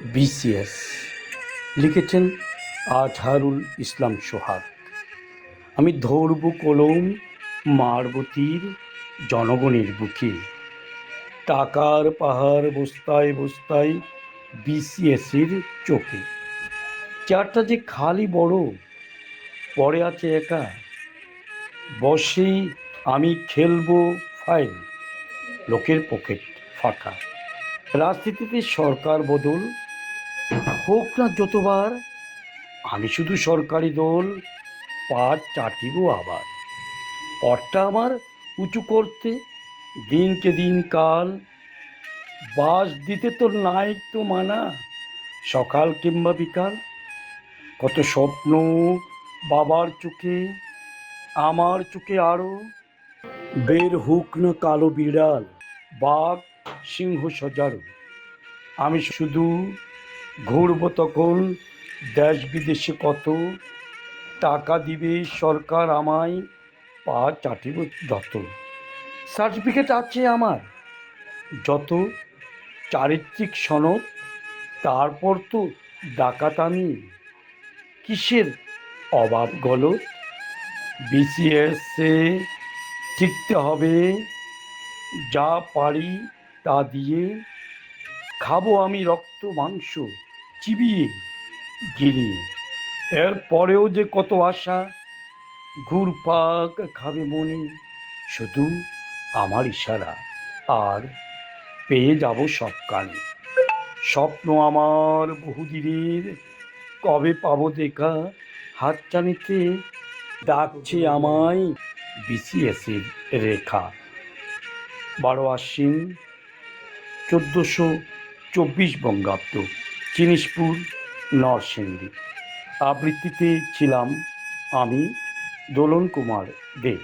BCS লিখেছেন আজহারুল ইসলাম সোহাগ। আমি ধরব কলম মারবতীর জনগণের বুকে, টাকার পাহাড় বস্তায় বস্তায় বিসিএসের চোখে। চেয়ারটা যে খালি বড়, পড়ে আছে একা, বসেই আমি খেলবো ফাইল, লোকের পকেট ফাঁকা। রাজনীতিতে সরকার বদল হোক না যতবার, আমি শুধু সরকারি দল পা চাটিব আবার। পথটা আমার উঁচু করতে দিনকে দিন কাল, বাস দিতে তো নাই তো মানা, সকাল কিংবা বিকাল। কত স্বপ্ন বাবার চোখে, আমার চোখে আরো, বের হোক না কালো বিড়াল, বাঘ সিংহ সজারু। আমি শুধু ঘুরব তখন দেশ বিদেশে, কত টাকা দিবে সরকার আমায়, পা চাটিব যত। সার্টিফিকেট আছে আমার যত, চারিত্রিক সনদ, তারপর তো ডাকাত আমি, কিসের অভাব গলত। বিসিএসে টিকতে হবে, যা পারি তা দিয়ে, খাবো আমি রক্ত মাংস চিবিয়ে গিলিয়ে। এর পরেও যে কত আশা ঘুরপাক খাবে মনে, শুধু আমার ইশারা আর পেয়ে যাব সব কানে। স্বপ্ন আমার বহুদিনের, কবে পাবো দেখা, হাতছানিতে ডাকছে আমায় বিসিএসের রেখা। 12 আশ্বিন 1424 বঙ্গাব্দ, জিনিসপুর, নরসিংদী। আবৃত্তিতে ছিলাম আমি, দোলন কুমার দে।